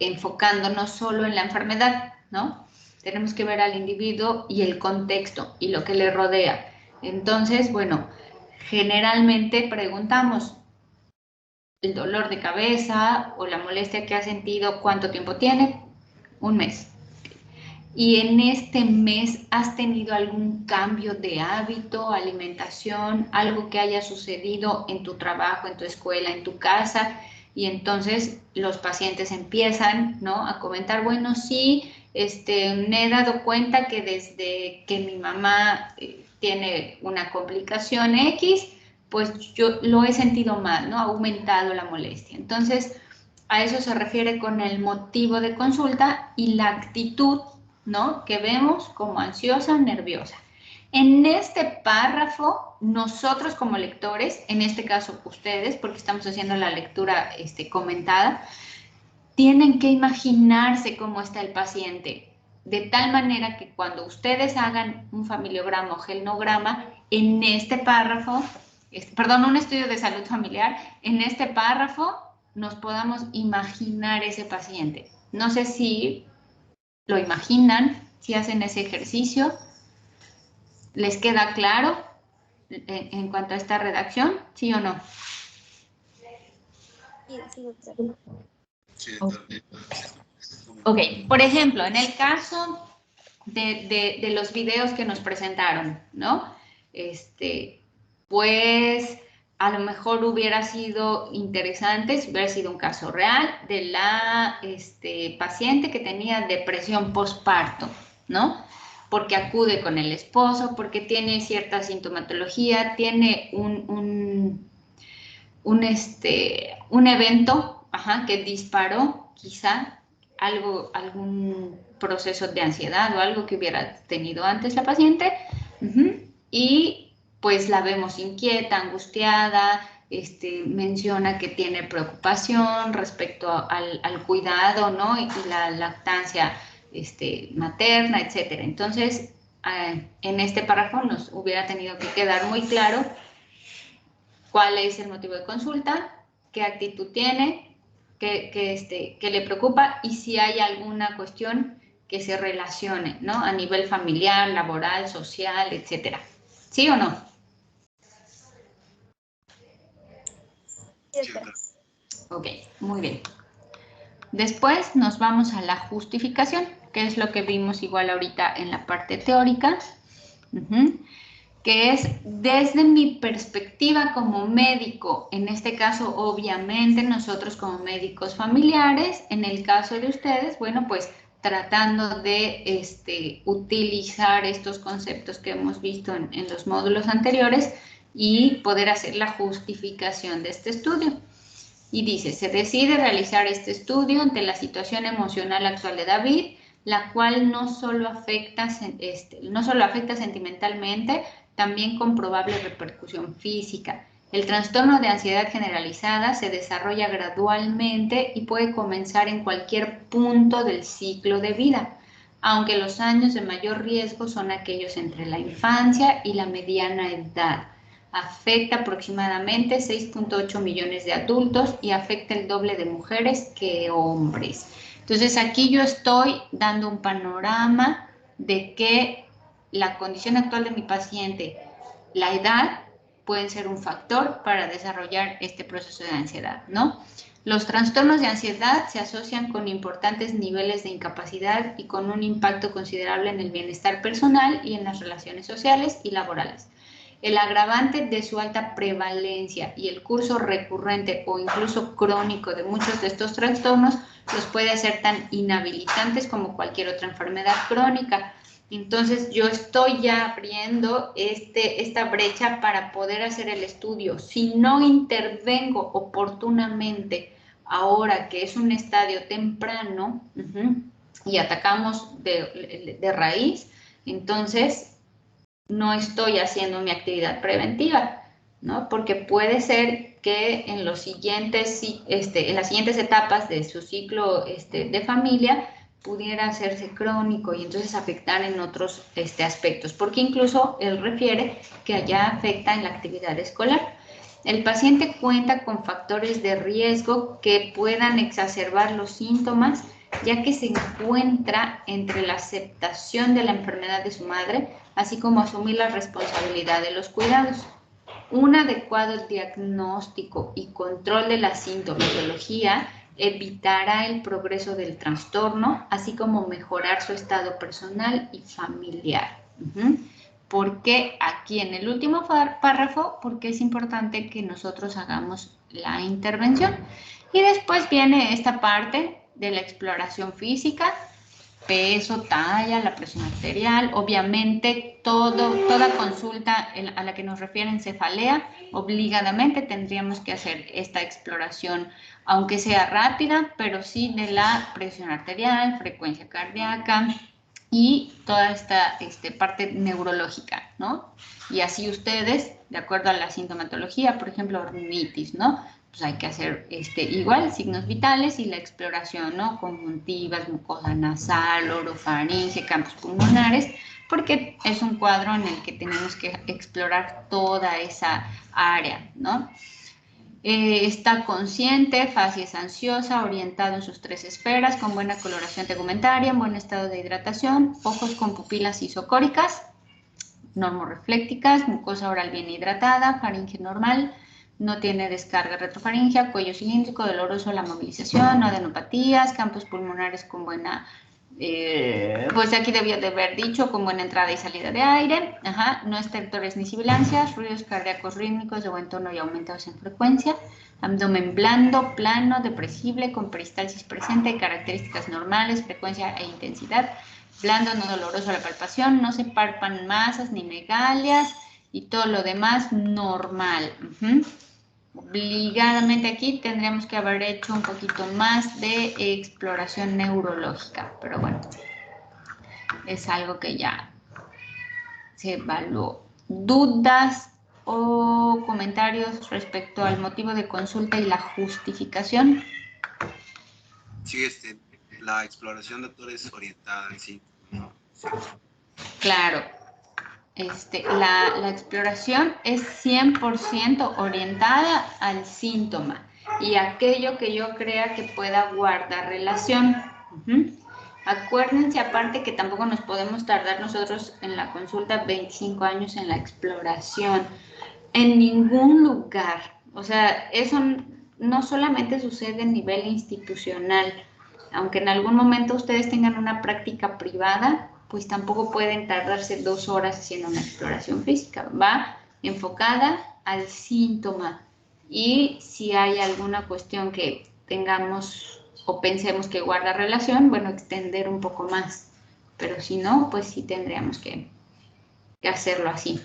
enfocándonos solo en la enfermedad, ¿no? Tenemos que ver al individuo y el contexto y lo que le rodea. Entonces, bueno, generalmente preguntamos, el dolor de cabeza o la molestia que ha sentido, ¿cuánto tiempo tiene? 1 mes. Y en este mes, ¿has tenido algún cambio de hábito, alimentación, algo que haya sucedido en tu trabajo, en tu escuela, en tu casa? Y entonces los pacientes empiezan, ¿no?, a comentar, bueno, sí, me he dado cuenta que desde que mi mamá tiene una complicación X, pues yo lo he sentido mal, ¿no? Ha aumentado la molestia. Entonces, a eso se refiere con el motivo de consulta y la actitud, ¿no?, que vemos como ansiosa, nerviosa. En este párrafo, nosotros como lectores, en este caso ustedes, porque estamos haciendo la lectura comentada, tienen que imaginarse cómo está el paciente, de tal manera que cuando ustedes hagan un familiograma o genograma, en este párrafo, un estudio de salud familiar, en este párrafo nos podamos imaginar ese paciente. No sé si lo imaginan, si hacen ese ejercicio. ¿Les queda claro en cuanto a esta redacción? ¿Sí o no? Sí, doctora. Sí, Ok, por ejemplo, en el caso de los videos que nos presentaron, ¿no? Pues a lo mejor hubiera sido interesante si hubiera sido un caso real de la paciente que tenía depresión postparto, ¿no? Porque acude con el esposo, porque tiene cierta sintomatología, tiene un evento, que disparó quizá algún proceso de ansiedad o algo que hubiera tenido antes la paciente, y pues la vemos inquieta, angustiada, menciona que tiene preocupación respecto al cuidado, ¿no? Y la lactancia materna, etcétera. Entonces, en este párrafo nos hubiera tenido que quedar muy claro cuál es el motivo de consulta, qué actitud tiene, qué le preocupa y si hay alguna cuestión que se relacione, ¿no? A nivel familiar, laboral, social, etcétera. ¿Sí o no? Ok, muy bien. Después nos vamos a la justificación, que es lo que vimos igual ahorita en la parte teórica, que es desde mi perspectiva como médico, en este caso obviamente nosotros como médicos familiares, en el caso de ustedes, bueno, pues tratando de utilizar estos conceptos que hemos visto en los módulos anteriores y poder hacer la justificación de este estudio. Y dice, se decide realizar este estudio ante la situación emocional actual de David, la cual no solo afecta sentimentalmente, también con probable repercusión física. El trastorno de ansiedad generalizada se desarrolla gradualmente y puede comenzar en cualquier punto del ciclo de vida, aunque los años de mayor riesgo son aquellos entre la infancia y la mediana edad. Afecta aproximadamente 6.8 millones de adultos y afecta el doble de mujeres que hombres. Entonces aquí yo estoy dando un panorama de que la condición actual de mi paciente, la edad, pueden ser un factor para desarrollar este proceso de ansiedad, ¿no? Los trastornos de ansiedad se asocian con importantes niveles de incapacidad y con un impacto considerable en el bienestar personal y en las relaciones sociales y laborales. El agravante de su alta prevalencia y el curso recurrente o incluso crónico de muchos de estos trastornos los puede hacer tan inhabilitantes como cualquier otra enfermedad crónica. Entonces, yo estoy ya abriendo esta brecha para poder hacer el estudio. Si no intervengo oportunamente ahora que es un estadio temprano y atacamos de raíz, entonces no estoy haciendo mi actividad preventiva, ¿no? Porque puede ser que en las siguientes etapas de su ciclo de familia pudiera hacerse crónico y entonces afectar en otros aspectos, porque incluso él refiere que allá afecta en la actividad escolar. El paciente cuenta con factores de riesgo que puedan exacerbar los síntomas, ya que se encuentra entre la aceptación de la enfermedad de su madre, así como asumir la responsabilidad de los cuidados. Un adecuado diagnóstico y control de la sintomatología evitará el progreso del trastorno, así como mejorar su estado personal y familiar. ¿Por qué aquí en el último párrafo? Porque es importante que nosotros hagamos la intervención. Y después viene esta parte de la exploración física, peso, talla, la presión arterial, obviamente toda consulta a la que nos refieren cefalea, obligadamente tendríamos que hacer esta exploración, aunque sea rápida, pero sí de la presión arterial, frecuencia cardíaca y toda esta parte neurológica, ¿no? Y así ustedes, de acuerdo a la sintomatología, por ejemplo, rinitis, ¿no? Pues hay que hacer igual signos vitales y la exploración, ¿no? Conjuntivas, mucosa nasal, orofaringe, campos pulmonares, porque es un cuadro en el que tenemos que explorar toda esa área, ¿no? Está consciente, facies ansiosa, orientado en sus 3 esferas, con buena coloración tegumentaria, en buen estado de hidratación, ojos con pupilas isocóricas, normoreflécticas, mucosa oral bien hidratada, faringe normal, no tiene descarga retrofaringea, cuello cilíndrico, doloroso la movilización, no adenopatías, campos pulmonares con buena Pues aquí debía de haber dicho como en entrada y salida de aire, no estertores ni sibilancias, ruidos cardíacos rítmicos de buen tono y aumentados en frecuencia, abdomen blando, plano, depresible, con peristalsis presente, características normales, frecuencia e intensidad, blando, no doloroso a la palpación, no se palpan masas ni megalias y todo lo demás normal. Obligadamente aquí tendríamos que haber hecho un poquito más de exploración neurológica, pero bueno, es algo que ya se evaluó. ¿Dudas o comentarios respecto al motivo de consulta y la justificación? Sí, la exploración, doctor, es orientada en sí, ¿no? Sí. Claro. La exploración es 100% orientada al síntoma y aquello que yo crea que pueda guardar relación. Acuérdense aparte que tampoco nos podemos tardar nosotros en la consulta 25 años en la exploración, en ningún lugar. O sea, eso no solamente sucede a nivel institucional, aunque en algún momento ustedes tengan una práctica privada, pues tampoco pueden tardarse 2 horas haciendo una exploración física. Va enfocada al síntoma y si hay alguna cuestión que tengamos o pensemos que guarda relación, bueno, extender un poco más. Pero si no, pues sí tendríamos que hacerlo así.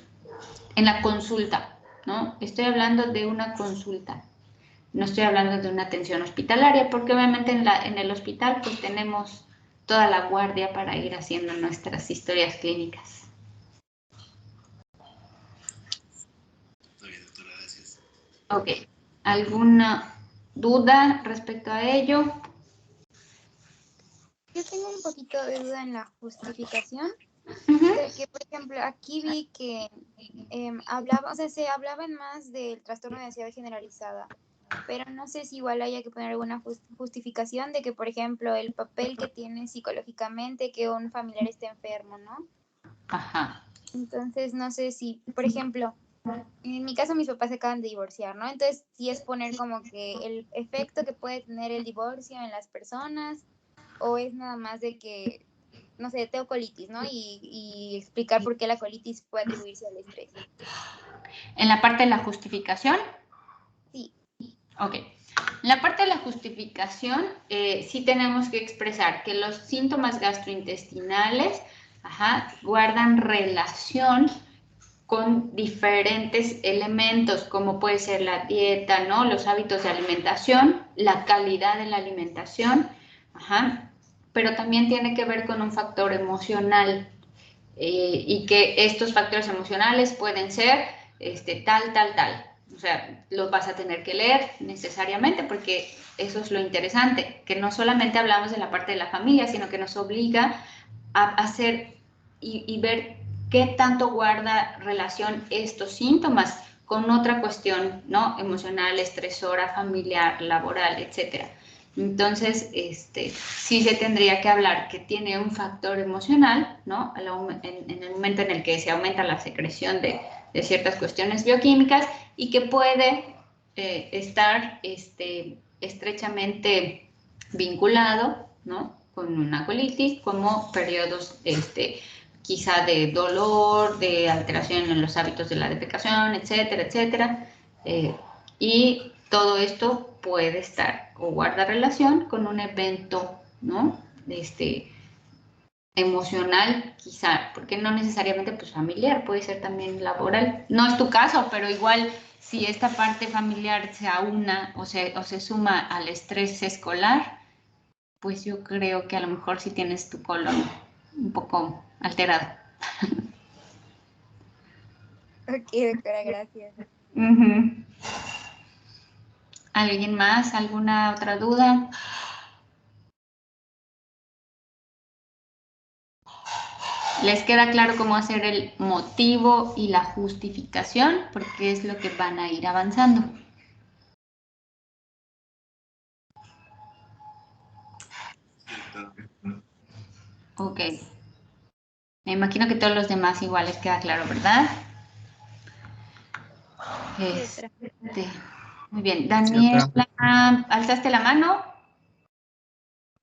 En la consulta, ¿no? Estoy hablando de una consulta. No estoy hablando de una atención hospitalaria, porque obviamente en el hospital pues tenemos toda la guardia para ir haciendo nuestras historias clínicas. Está bien, doctora, gracias. Ok. ¿Alguna duda respecto a ello? Yo tengo un poquito de duda en la justificación, Uh-huh. de que, por ejemplo, aquí vi que se hablaban más del trastorno de ansiedad generalizada, pero no sé si igual haya que poner alguna justificación de que, por ejemplo, el papel que tiene psicológicamente que un familiar esté enfermo, ¿no? Ajá. Entonces, no sé si, por ejemplo, en mi caso mis papás se acaban de divorciar, ¿no? Entonces, sí es poner como que el efecto que puede tener el divorcio en las personas, o es nada más de que, no sé, tengo colitis, ¿no? Y explicar por qué la colitis puede atribuirse al estrés. ¿En la parte de la justificación? Sí. Ok. En la parte de la justificación, sí tenemos que expresar que los síntomas gastrointestinales guardan relación con diferentes elementos, como puede ser la dieta, ¿no? Los hábitos de alimentación, la calidad de la alimentación, pero también tiene que ver con un factor emocional, y que estos factores emocionales pueden ser tal. O sea, los vas a tener que leer necesariamente porque eso es lo interesante, que no solamente hablamos de la parte de la familia, sino que nos obliga a hacer y ver qué tanto guarda relación estos síntomas con otra cuestión, ¿no? Emocional, estresora, familiar, laboral, etcétera. Entonces, sí se tendría que hablar que tiene un factor emocional, ¿no? En el momento en el que se aumenta la secreción de ciertas cuestiones bioquímicas y que puede estar estrechamente vinculado, ¿no? Con una colitis, como periodos quizá de dolor, de alteración en los hábitos de la defecación, etcétera, etcétera. Y todo esto puede estar o guarda relación con un evento, ¿no? Emocional, quizá, porque no necesariamente pues familiar, puede ser también laboral. No es tu caso, pero igual si esta parte familiar se aúna o se suma al estrés escolar, pues yo creo que a lo mejor sí tienes tu colon un poco alterado. Ok, doctora, gracias. ¿Alguien más? ¿Alguna otra duda? ¿Les queda claro cómo hacer el motivo y la justificación? Porque es lo que van a ir avanzando. Ok. Me imagino que todos los demás igual les queda claro, ¿verdad? Muy bien. Daniela, ¿alzaste la mano?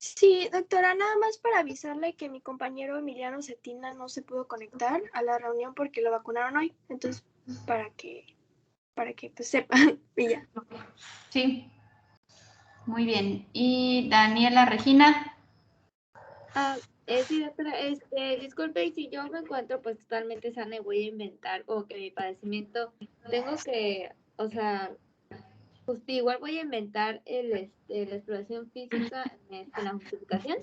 Sí, doctora, nada más para avisarle que mi compañero Emiliano Cetina no se pudo conectar a la reunión porque lo vacunaron hoy. Entonces, para que pues sepan y ya. Sí, muy bien. ¿Y Daniela Regina? Sí, doctora, disculpe, si yo me encuentro pues totalmente sana y voy a inventar como que mi padecimiento, tengo que, o sea, pues igual voy a inventar la exploración física en la justificación.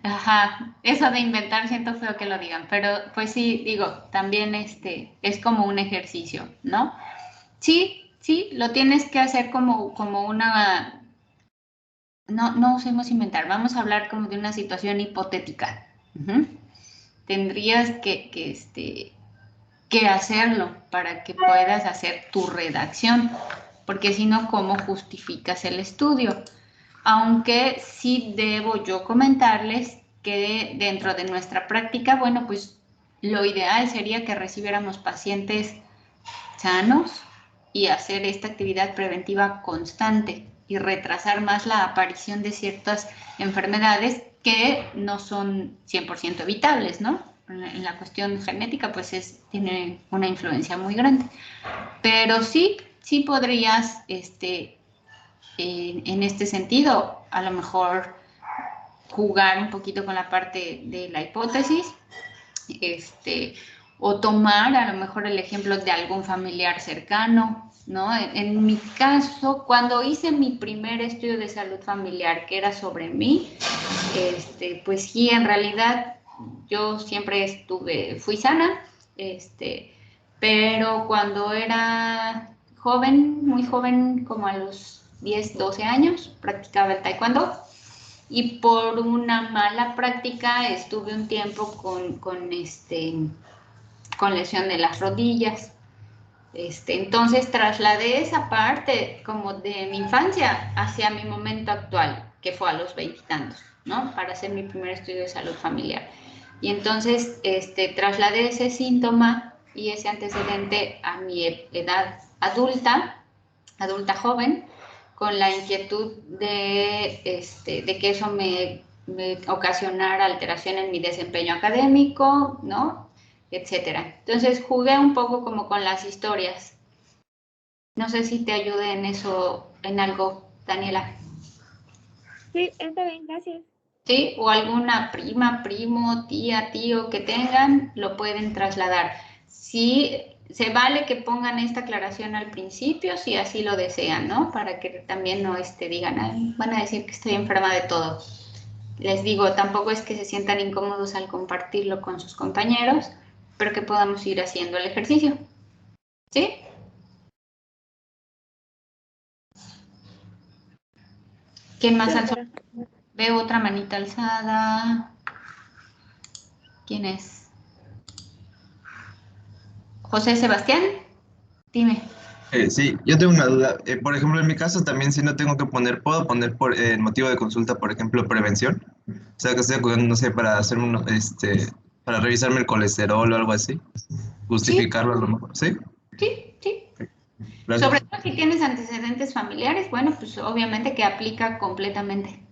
Ajá, eso de inventar siento feo que lo digan, pero pues sí, digo, también es como un ejercicio, ¿no? Sí, sí, lo tienes que hacer como una, no usemos inventar, vamos a hablar como de una situación hipotética. Ujú. Tendrías que hacerlo para que puedas hacer tu redacción, porque si no, ¿cómo justificas el estudio? Aunque sí debo yo comentarles que dentro de nuestra práctica, bueno, pues lo ideal sería que recibiéramos pacientes sanos y hacer esta actividad preventiva constante y retrasar más la aparición de ciertas enfermedades que no son 100% evitables, ¿no? En la cuestión genética, pues tiene una influencia muy grande. Pero sí podrías, en este sentido, a lo mejor jugar un poquito con la parte de la hipótesis, o tomar a lo mejor el ejemplo de algún familiar cercano, ¿no? En mi caso, cuando hice mi primer estudio de salud familiar, que era sobre mí, pues sí, en realidad yo siempre fui sana, pero cuando era joven, muy joven, como a los 10, 12 años, practicaba el taekwondo. Y por una mala práctica estuve un tiempo con lesión de las rodillas. Entonces trasladé esa parte como de mi infancia hacia mi momento actual, que fue a los 20 y tantos, ¿no? Para hacer mi primer estudio de salud familiar. Y entonces trasladé ese síntoma y ese antecedente a mi edad adulta joven, con la inquietud de que eso me ocasionara alteración en mi desempeño académico, ¿no? Etcétera. Entonces jugué un poco como con las historias. No sé si te ayude en eso, en algo, Daniela. Sí, está bien, gracias. ¿Sí? O alguna prima, primo, tía, tío que tengan, lo pueden trasladar. Sí, se vale que pongan esta aclaración al principio si así lo desean, ¿no? Para que también no digan, "Ay, van a decir que estoy enferma de todo". Les digo, tampoco es que se sientan incómodos al compartirlo con sus compañeros, pero que podamos ir haciendo el ejercicio. ¿Sí? ¿Quién más alzó? Veo otra manita alzada. ¿Quién es? José Sebastián, dime. Sí, yo tengo una duda. Por ejemplo, en mi caso también si no tengo que puedo poner por motivo de consulta, por ejemplo, prevención. O sea, que estoy acudiendo, no sé, para hacer para revisarme el colesterol o algo así. Justificarlo a lo mejor. ¿Sí? Sí. Gracias. Sobre todo si tienes antecedentes familiares, bueno, pues obviamente que aplica completamente.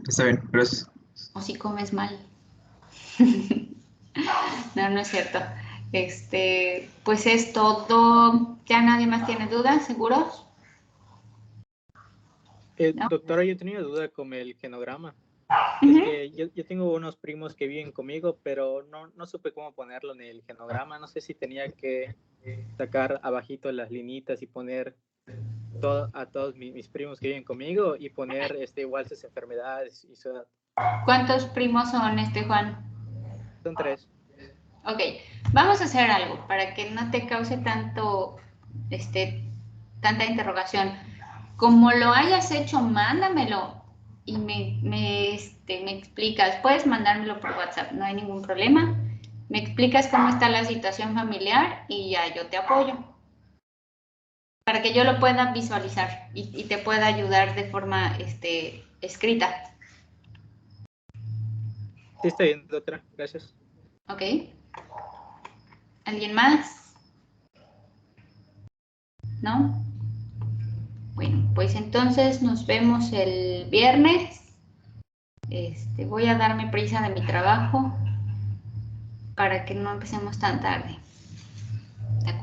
Está bien, gracias. O si comes mal. No es cierto. Pues es todo. ¿Ya nadie más tiene dudas? ¿Seguros? ¿No? Doctora, yo tenía duda con el genograma. Es que yo tengo unos primos que viven conmigo, pero no supe cómo ponerlo en el genograma. No sé si tenía que sacar abajito las linitas y poner a todos mis primos que viven conmigo y poner igual sus enfermedades y su edad. ¿Cuántos primos son, Juan? Son 3. Ok, vamos a hacer algo para que no te cause tanta interrogación. Como lo hayas hecho, mándamelo y me explicas. Puedes mandármelo por WhatsApp, no hay ningún problema. Me explicas cómo está la situación familiar y ya yo te apoyo. Para que yo lo pueda visualizar y te pueda ayudar de forma escrita. Sí, está bien, doctora. Gracias. Ok. ¿Alguien más? ¿No? Bueno, pues entonces nos vemos el viernes. Voy a darme prisa de mi trabajo para que no empecemos tan tarde. ¿De acuerdo?